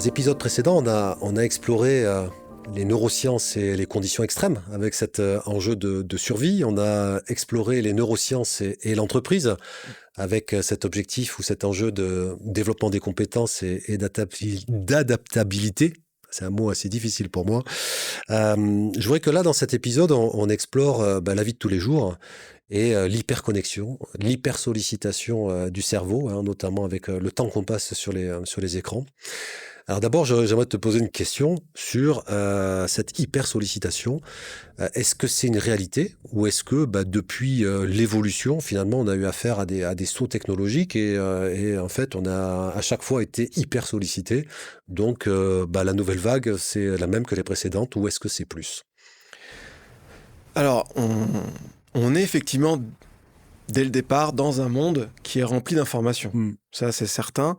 épisodes précédents, on a exploré les neurosciences et les conditions extrêmes avec cet enjeu de survie. On a exploré les neurosciences et l'entreprise avec cet objectif ou cet enjeu de développement des compétences et d'adaptabilité. C'est un mot assez difficile pour moi. Je voudrais que là, dans cet épisode, on explore la vie de tous les jours et l'hyperconnexion, l'hypersollicitation du cerveau, hein, notamment avec le temps qu'on passe sur les écrans. Alors d'abord, j'aimerais te poser une question sur cette hypersollicitation. Est-ce que c'est une réalité ou est-ce que depuis l'évolution, finalement, on a eu affaire à des sauts technologiques et en fait, on a à chaque fois été hyper sollicité. Donc, la nouvelle vague, c'est la même que les précédentes ou est-ce que c'est plus? Alors, on est effectivement, dès le départ, dans un monde qui est rempli d'informations. Ça, c'est certain.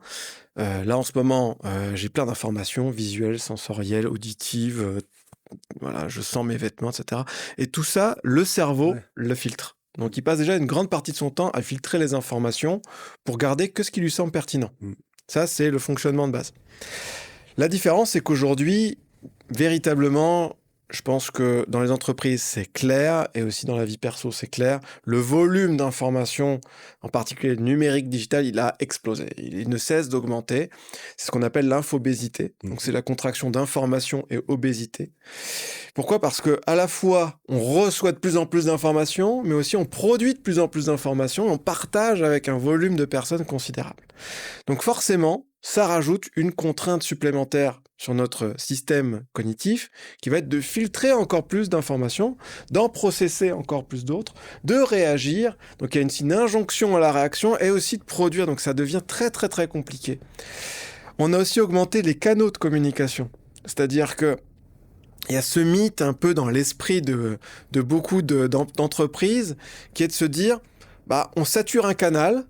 Là, en ce moment, j'ai plein d'informations visuelles, sensorielles, auditives. Voilà, je sens mes vêtements, etc. Et tout ça, le cerveau le filtre. Donc, il passe déjà une grande partie de son temps à filtrer les informations pour garder que ce qui lui semble pertinent. Ça, c'est le fonctionnement de base. La différence, c'est qu'aujourd'hui, véritablement, je pense que dans les entreprises, c'est clair, et aussi dans la vie perso, c'est clair. Le volume d'informations, en particulier numérique, digital, il a explosé. Il ne cesse d'augmenter. C'est ce qu'on appelle l'infobésité. Donc, c'est la contraction d'information et obésité. Pourquoi ? Parce que à la fois, on reçoit de plus en plus d'informations, mais aussi on produit de plus en plus d'informations, et on partage avec un volume de personnes considérable. Donc, forcément, ça rajoute une contrainte supplémentaire sur notre système cognitif qui va être de filtrer encore plus d'informations, d'en processer encore plus d'autres, de réagir. Donc, il y a une injonction à la réaction et aussi de produire. Donc, ça devient très, très, très compliqué. On a aussi augmenté les canaux de communication. C'est-à-dire que il y a ce mythe un peu dans l'esprit de beaucoup d'entreprises qui est de se dire, on sature un canal.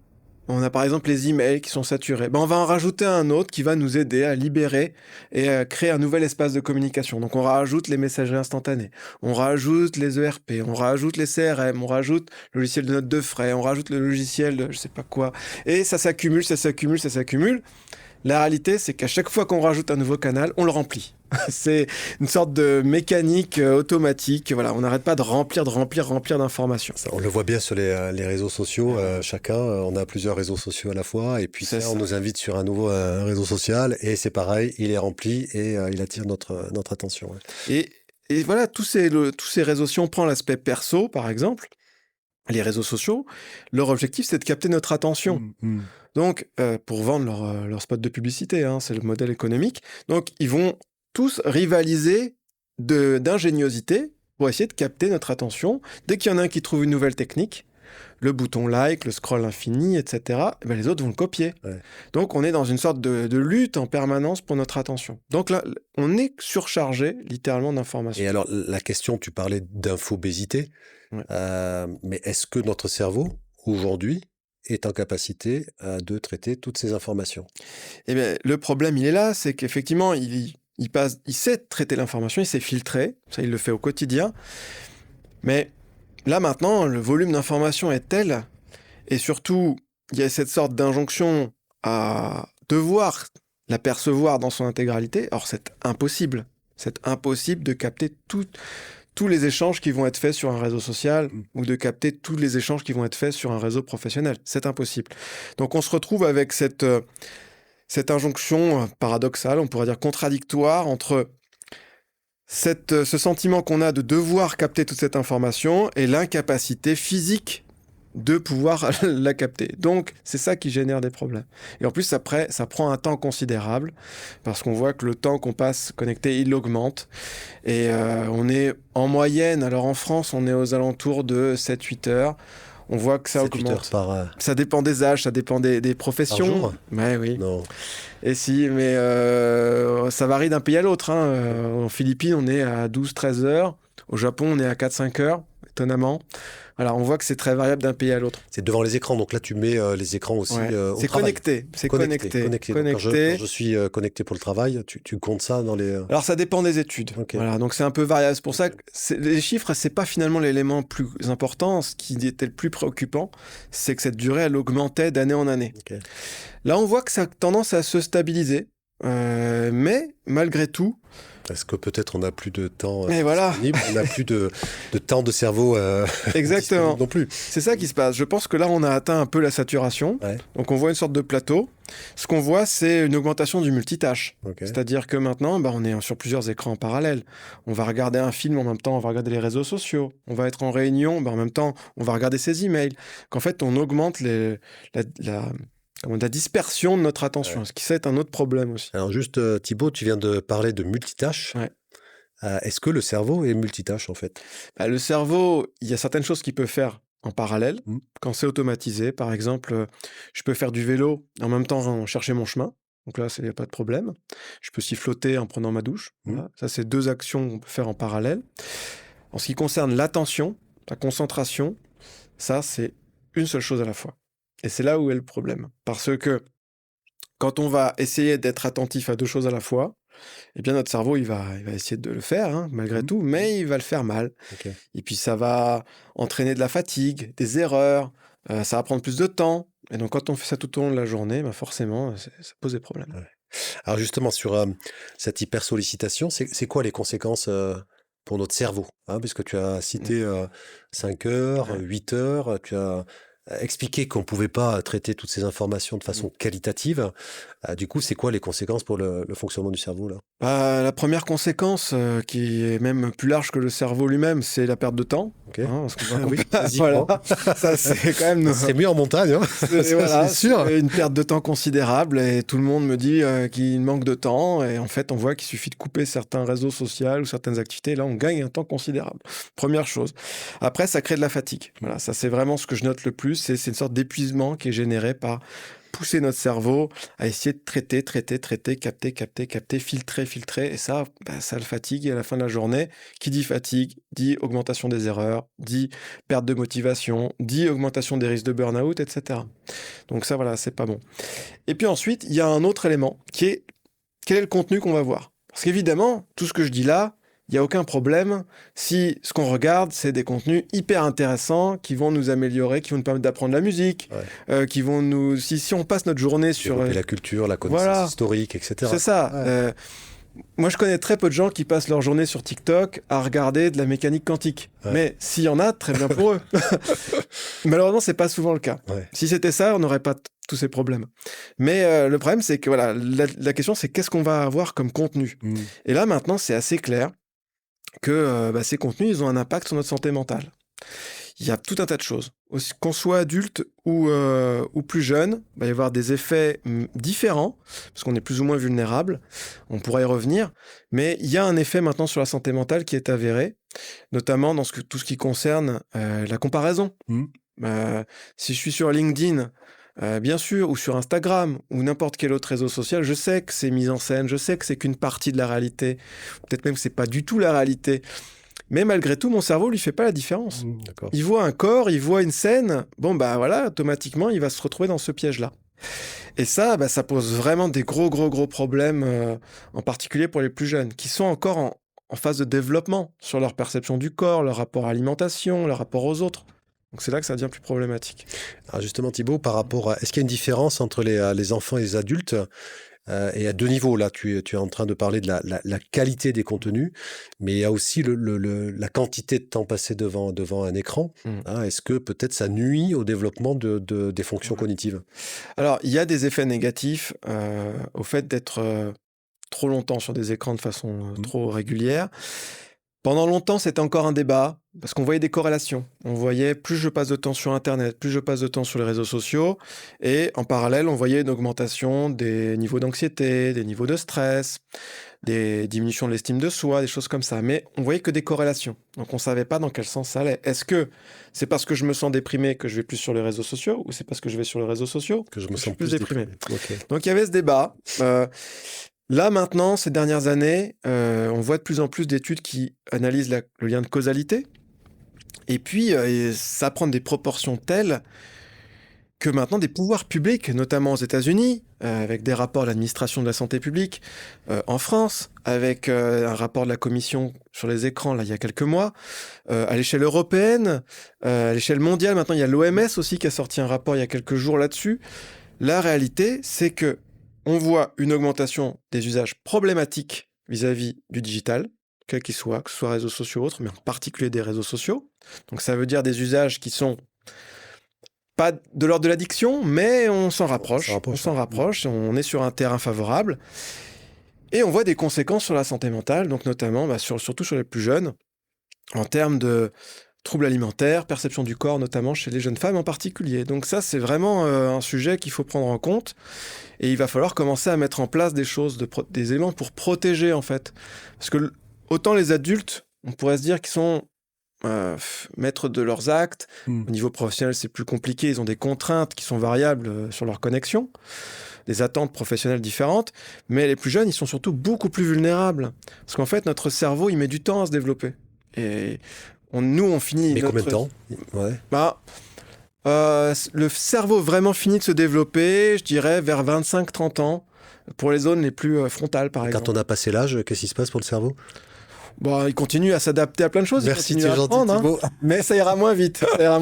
On a par exemple les emails qui sont saturés. On va en rajouter un autre qui va nous aider à libérer et à créer un nouvel espace de communication. Donc on rajoute les messageries instantanées, on rajoute les ERP, on rajoute les CRM, on rajoute le logiciel de notes de frais, on rajoute le logiciel de je sais pas quoi. Et ça s'accumule, ça s'accumule, ça s'accumule. La réalité, c'est qu'à chaque fois qu'on rajoute un nouveau canal, on le remplit. C'est une sorte de mécanique automatique. Voilà, on n'arrête pas de remplir d'informations. Ça, on le voit bien sur les réseaux sociaux. Chacun, on a plusieurs réseaux sociaux à la fois. Et puis on nous invite sur un nouveau réseau social. Et c'est pareil, il est rempli et il attire notre attention. Ouais. Et voilà, tous ces réseaux, si on prend l'aspect perso, par exemple, les réseaux sociaux, leur objectif, c'est de capter notre attention. Donc, pour vendre leur spot de publicité, c'est le modèle économique. Donc, ils vont tous rivaliser d'ingéniosité pour essayer de capter notre attention. Dès qu'il y en a un qui trouve une nouvelle technique, le bouton like, le scroll infini, etc., les autres vont le copier. Ouais. Donc, on est dans une sorte de lutte en permanence pour notre attention. Donc là, on est surchargé, littéralement, d'informations. Et alors, la question, tu parlais d'infobésité, mais est-ce que notre cerveau, aujourd'hui, est en capacité de traiter toutes ces informations? Eh bien, le problème, il est là, c'est qu'effectivement, il sait traiter l'information, il sait filtrer, ça, il le fait au quotidien. Mais là, maintenant, le volume d'informations est tel, et surtout, il y a cette sorte d'injonction à devoir la percevoir dans son intégralité. Or, c'est impossible. C'est impossible de capter tous les échanges qui vont être faits sur un réseau social ou de capter tous les échanges qui vont être faits sur un réseau professionnel. C'est impossible. Donc, on se retrouve avec cette injonction paradoxale, on pourrait dire contradictoire, entre ce sentiment qu'on a de devoir capter toute cette information et l'incapacité physique de pouvoir la capter. Donc, c'est ça qui génère des problèmes. Et en plus, ça prend un temps considérable, parce qu'on voit que le temps qu'on passe connecté, il augmente. Et on est en moyenne, alors en France, on est aux alentours de 7-8 heures. On voit que ça augmente. Ça dépend des âges, ça dépend des professions. Par jour ? Ouais, oui. Non. Et si, mais ça varie d'un pays à l'autre. En Philippines, on est à 12-13 heures. Au Japon, on est à 4-5 heures, étonnamment. Alors, on voit que c'est très variable d'un pays à l'autre. C'est devant les écrans, donc là, tu mets les écrans aussi au c'est travail. Connecté. C'est connecté. Quand je suis connecté pour le travail, tu comptes ça dans les... Alors, ça dépend des études. Okay. Voilà, donc c'est un peu variable. C'est pour ça que les chiffres, c'est pas finalement l'élément le plus important. Ce qui était le plus préoccupant, c'est que cette durée, elle augmentait d'année en année. Okay. Là, on voit que ça a tendance à se stabiliser. mais malgré tout... Est-ce que peut-être on n'a plus de temps disponible, on n'a plus de temps de cerveau exactement non plus. C'est ça qui se passe. Je pense que là, on a atteint un peu la saturation. Ouais. Donc, on voit une sorte de plateau. Ce qu'on voit, c'est une augmentation du multitâche. Okay. C'est-à-dire que maintenant, on est sur plusieurs écrans en parallèle. On va regarder un film en même temps, on va regarder les réseaux sociaux. On va être en réunion, en même temps, on va regarder ses emails. Qu'en fait, on augmente la dispersion de notre attention. Ouais. Ce qui, ça, est un autre problème aussi. Alors juste, Thibaut, tu viens de parler de multitâche. Ouais. Est-ce que le cerveau est multitâche, en fait ? Le cerveau, il y a certaines choses qu'il peut faire en parallèle. Quand c'est automatisé, par exemple, je peux faire du vélo en même temps chercher mon chemin. Donc là, il n'y a pas de problème. Je peux aussi flotter en prenant ma douche. Voilà. Ça, c'est 2 actions qu'on peut faire en parallèle. En ce qui concerne l'attention, la concentration, ça, c'est une seule chose à la fois. Et c'est là où est le problème. Parce que quand on va essayer d'être attentif à 2 choses à la fois, eh bien, notre cerveau, il va essayer de le faire, malgré tout, mais il va le faire mal. Okay. Et puis, ça va entraîner de la fatigue, des erreurs, ça va prendre plus de temps. Et donc, quand on fait ça tout au long de la journée, forcément, ça pose des problèmes. Ouais. Alors, justement, sur cette hypersollicitation, c'est quoi les conséquences pour notre cerveau, puisque tu as cité 5 heures, 8 heures, tu as expliqué qu'on ne pouvait pas traiter toutes ces informations de façon qualitative. Du coup, c'est quoi les conséquences pour le fonctionnement du cerveau là ? La première conséquence, qui est même plus large que le cerveau lui-même, c'est la perte de temps. Okay. Parce qu'on oui, voilà. Ça, c'est quand même... C'est mieux en montagne, voilà, c'est sûr. C'est une perte de temps considérable et tout le monde me dit qu'il manque de temps. Et en fait, on voit qu'il suffit de couper certains réseaux sociaux ou certaines activités. Là, on gagne un temps considérable. Première chose. Après, ça crée de la fatigue. Voilà, ça, c'est vraiment ce que je note le plus. C'est une sorte d'épuisement qui est généré par pousser notre cerveau à essayer de traiter, capter, filtrer. Et ça, ça le fatigue. Et à la fin de la journée, qui dit fatigue, dit augmentation des erreurs, dit perte de motivation, dit augmentation des risques de burn-out, etc. Donc ça, voilà, c'est pas bon. Et puis ensuite, il y a un autre élément qui est quel est le contenu qu'on va voir. Parce qu'évidemment, tout ce que je dis là, il n'y a aucun problème si ce qu'on regarde, c'est des contenus hyper intéressants qui vont nous améliorer, qui vont nous permettre d'apprendre la musique, qui vont nous... Si on passe notre journée sur... la culture, la connaissance historique, etc. C'est ça. Ouais. Moi, je connais très peu de gens qui passent leur journée sur TikTok à regarder de la mécanique quantique. Ouais. Mais s'il y en a, très bien pour eux. Malheureusement, c'est pas souvent le cas. Ouais. Si c'était ça, on n'aurait pas tous ces problèmes. Mais le problème, c'est que voilà, la question, c'est qu'est-ce qu'on va avoir comme contenu. Et là, maintenant, c'est assez clair que ces contenus, ils ont un impact sur notre santé mentale. Il y a tout un tas de choses. Qu'on soit adulte ou plus jeune, il va y avoir des effets différents, parce qu'on est plus ou moins vulnérable. On pourra y revenir. Mais il y a un effet maintenant sur la santé mentale qui est avéré, notamment dans tout ce qui concerne la comparaison. Si je suis sur LinkedIn, bien sûr, ou sur Instagram, ou n'importe quel autre réseau social, je sais que c'est mis en scène, je sais que c'est qu'une partie de la réalité, peut-être même que c'est pas du tout la réalité, mais malgré tout, mon cerveau lui fait pas la différence. Il voit un corps, il voit une scène, voilà, automatiquement, il va se retrouver dans ce piège-là. Et ça, ça pose vraiment des gros problèmes, en particulier pour les plus jeunes, qui sont encore en phase de développement sur leur perception du corps, leur rapport à l'alimentation, leur rapport aux autres. Donc c'est là que ça devient plus problématique. Alors justement, Thibaut, par rapport à... Est-ce qu'il y a une différence entre les enfants et les adultes ? Et à 2 niveaux, là, tu es en train de parler de la qualité des contenus, mais il y a aussi la quantité de temps passé devant un écran. Est-ce que peut-être ça nuit au développement des fonctions cognitives ? Alors, il y a des effets négatifs au fait d'être trop longtemps sur des écrans de façon trop régulière. Pendant longtemps, c'était encore un débat, parce qu'on voyait des corrélations. On voyait plus je passe de temps sur Internet, plus je passe de temps sur les réseaux sociaux, et en parallèle, on voyait une augmentation des niveaux d'anxiété, des niveaux de stress, des diminutions de l'estime de soi, des choses comme ça. Mais on voyait que des corrélations. Donc on ne savait pas dans quel sens ça allait. Est-ce que c'est parce que je me sens déprimé que je vais plus sur les réseaux sociaux, ou c'est parce que je vais sur les réseaux sociaux que je me sens plus déprimé. Okay. Donc il y avait ce débat. Là, maintenant, ces dernières années, on voit de plus en plus d'études qui analysent le lien de causalité. Et puis, ça prend des proportions telles que maintenant, des pouvoirs publics, notamment aux États-Unis, avec des rapports de l'administration de la santé publique, en France, avec un rapport de la commission sur les écrans, là, il y a quelques mois, à l'échelle européenne, à l'échelle mondiale, maintenant, il y a l'OMS aussi qui a sorti un rapport il y a quelques jours là-dessus. La réalité, c'est que on voit une augmentation des usages problématiques vis-à-vis du digital, quel qu'il soit, que ce soit réseaux sociaux ou autres, mais en particulier des réseaux sociaux. Donc ça veut dire des usages qui sont pas de l'ordre de l'addiction, mais on s'en rapproche. On s'en rapproche, on est sur un terrain favorable. Et on voit des conséquences sur la santé mentale, donc notamment, surtout sur les plus jeunes, en termes de troubles alimentaires, perception du corps, notamment chez les jeunes femmes en particulier. Donc ça, c'est vraiment un sujet qu'il faut prendre en compte. Et il va falloir commencer à mettre en place des choses, des éléments pour protéger, en fait. Parce que autant les adultes, on pourrait se dire qu'ils sont maîtres de leurs actes. Au niveau professionnel, c'est plus compliqué. Ils ont des contraintes qui sont variables sur leur connexion, des attentes professionnelles différentes. Mais les plus jeunes, ils sont surtout beaucoup plus vulnérables. Parce qu'en fait, notre cerveau, il met du temps à se développer. Et on finit... Mais combien de temps? Le cerveau vraiment finit de se développer, je dirais, vers 25-30 ans, pour les zones les plus frontales, par exemple. Quand on a passé l'âge, qu'est-ce qui se passe pour le cerveau? Il continue à s'adapter à plein de choses. Merci, il continue à apprendre, Thibaut. Mais ça ira moins vite. Voilà.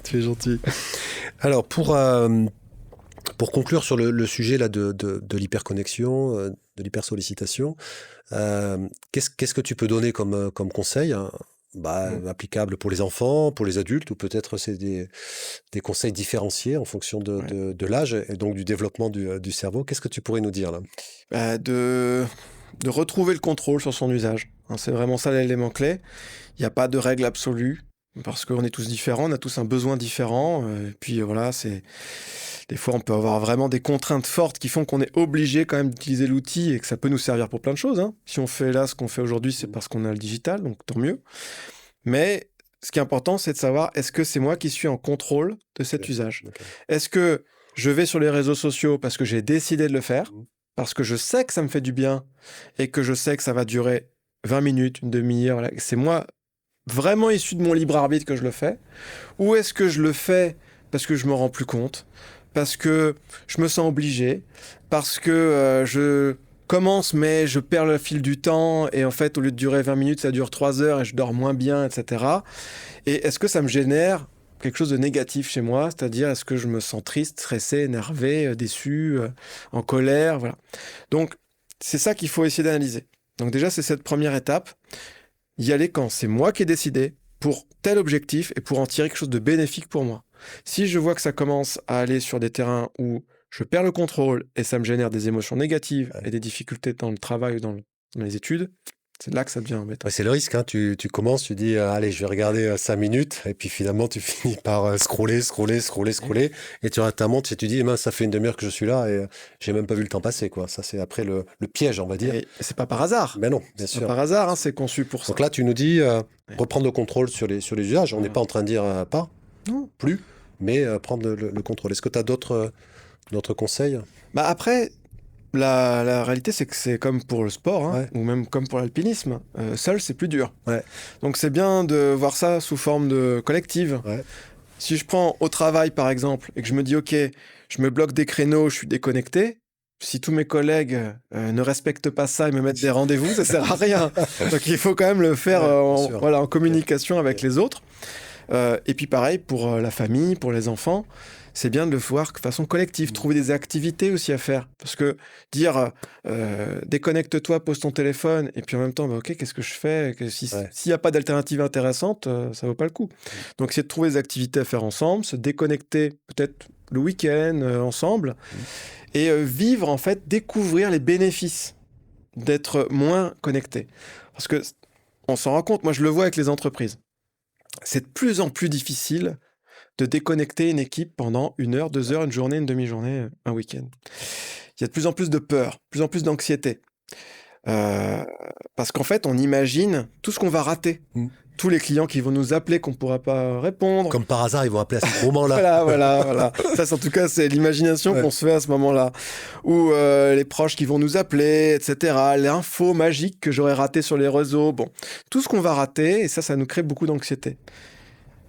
Tu es gentil. Alors, pour conclure sur le sujet là, de l'hyperconnexion, de l'hypersollicitation, qu'est-ce que tu peux donner comme conseil, applicable pour les enfants, pour les adultes, ou peut-être c'est des conseils différenciés en fonction de l'âge et donc du développement du cerveau. Qu'est-ce que tu pourrais nous dire là? De retrouver le contrôle sur son usage. C'est vraiment ça l'élément clé. Il n'y a pas de règle absolue, parce qu'on est tous différents, on a tous un besoin différent. Et puis voilà, des fois on peut avoir vraiment des contraintes fortes qui font qu'on est obligé quand même d'utiliser l'outil et que ça peut nous servir pour plein de choses. Si on fait là ce qu'on fait aujourd'hui, c'est parce qu'on a le digital, donc tant mieux. Mais ce qui est important, c'est de savoir, est-ce que c'est moi qui suis en contrôle de cet usage? Est-ce que je vais sur les réseaux sociaux parce que j'ai décidé de le faire, parce que je sais que ça me fait du bien et que je sais que ça va durer 20 minutes, une demi-heure, voilà. C'est moi vraiment issu de mon libre arbitre que je le fais? Ou est-ce que je le fais parce que je me rends plus compte, parce que je me sens obligé, parce que je commence mais je perds le fil du temps et en fait au lieu de durer 20 minutes ça dure 3 heures et je dors moins bien, etc. Et est-ce que ça me génère quelque chose de négatif chez moi, c'est-à-dire est-ce que je me sens triste, stressé, énervé, déçu, en colère, voilà. Donc c'est ça qu'il faut essayer d'analyser. Donc déjà c'est cette première étape, y aller quand c'est moi qui ai décidé pour tel objectif et pour en tirer quelque chose de bénéfique pour moi. Si je vois que ça commence à aller sur des terrains où je perds le contrôle et ça me génère des émotions négatives et des difficultés dans le travail ou dans les études, c'est là que ça devient embêtant. C'est le risque, tu commences, tu dis allez, je vais regarder 5 minutes et puis finalement tu finis par scroller et tu rates ta montre et tu dis ça fait une demi-heure que je suis là et j'ai même pas vu le temps passer, quoi. Ça c'est après le piège, on va dire. Et c'est pas par hasard. Mais non, bien sûr. C'est pas par hasard, c'est conçu pour ça. Donc là tu nous dis reprendre le contrôle sur les usages. On n'est pas en train de dire plus, mais prendre le contrôle. Est-ce que tu as d'autres conseils? Après, la réalité, c'est que c'est comme pour le sport, ou même comme pour l'alpinisme. Seul, c'est plus dur. Donc, c'est bien de voir ça sous forme de collective. Si je prends au travail, par exemple, et que je me dis, OK, je me bloque des créneaux, je suis déconnecté, si tous mes collègues ne respectent pas ça et me mettent des rendez-vous, ça sert à rien. Donc, il faut quand même le faire en communication avec les autres. Et puis, pareil, pour la famille, pour les enfants, c'est bien de le voir de façon collective, trouver des activités aussi à faire. Parce que dire déconnecte-toi, pose ton téléphone, et puis en même temps, OK, qu'est-ce que je fais? S'il n'y a pas d'alternative intéressante, ça ne vaut pas le coup. Donc, c'est de trouver des activités à faire ensemble, se déconnecter peut-être le week-end ensemble, et vivre, en fait, découvrir les bénéfices d'être moins connecté. Parce que on s'en rend compte, moi je le vois avec les entreprises. C'est de plus en plus difficile de déconnecter une équipe pendant 1 heure, 2 heures, une journée, une demi-journée, un week-end. Il y a de plus en plus de peur, de plus en plus d'anxiété. Parce qu'en fait, on imagine tout ce qu'on va rater. Tous les clients qui vont nous appeler, qu'on ne pourra pas répondre. Comme par hasard, ils vont appeler à ce moment-là. Voilà. Ça, en tout cas, c'est l'imagination qu'on se fait à ce moment-là. Ou les proches qui vont nous appeler, etc. L'info magique que j'aurais raté sur les réseaux. Bon, tout ce qu'on va rater, et ça nous crée beaucoup d'anxiété.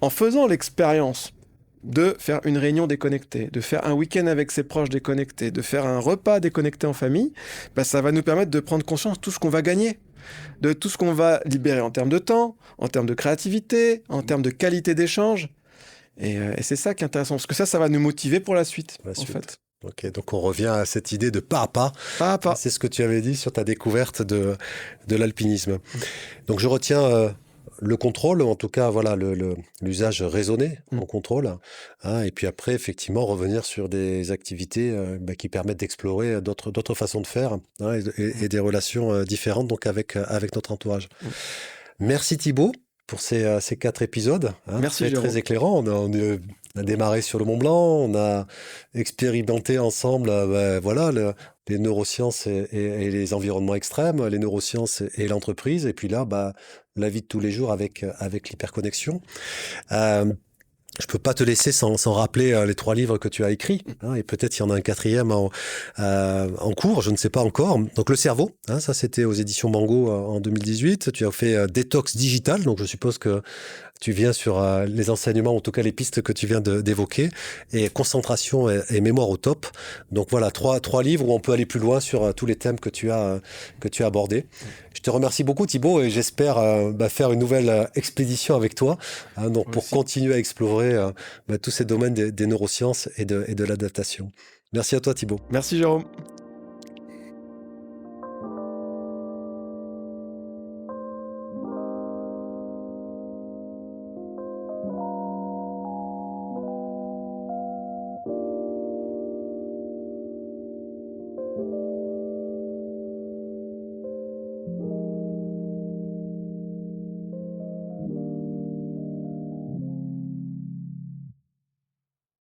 En faisant l'expérience de faire une réunion déconnectée, de faire un week-end avec ses proches déconnectés, de faire un repas déconnecté en famille, ça va nous permettre de prendre conscience de tout ce qu'on va gagner, de tout ce qu'on va libérer en termes de temps, en termes de créativité, en termes de qualité d'échange. Et c'est ça qui est intéressant, parce que ça va nous motiver pour la suite, en fait. Ok, donc on revient à cette idée de pas à pas. Pas à pas. C'est ce que tu avais dit sur ta découverte de l'alpinisme. Donc je retiens le contrôle, en tout cas voilà l'usage raisonné en contrôle. Hein, et puis après, effectivement, revenir sur des activités qui permettent d'explorer d'autres façons de faire, hein, et des relations différentes donc avec notre entourage. Merci Thibaut pour ces 4 épisodes. Hein, Merci, très, Jérôme. très éclairant. On a démarré sur le Mont Blanc, on a expérimenté ensemble les neurosciences et les environnements extrêmes, les neurosciences et l'entreprise. Et puis là, la vie de tous les jours avec l'hyperconnexion. Je peux pas te laisser sans rappeler les 3 livres que tu as écrits, hein, et peut-être il y en a un 4e en cours, je ne sais pas encore. Donc le cerveau, hein, ça c'était aux éditions Mango en 2018. Tu as fait Détox Digital, donc je suppose que tu viens sur les enseignements, en tout cas les pistes que tu viens d'évoquer, et concentration et mémoire au top. Donc voilà, trois livres où on peut aller plus loin sur tous les thèmes que tu as abordés. Je te remercie beaucoup Thibaut et j'espère faire une nouvelle expédition avec toi, hein, donc pour continuer à explorer tous ces domaines des neurosciences et de l'adaptation. Merci à toi Thibaut. Merci Jérôme.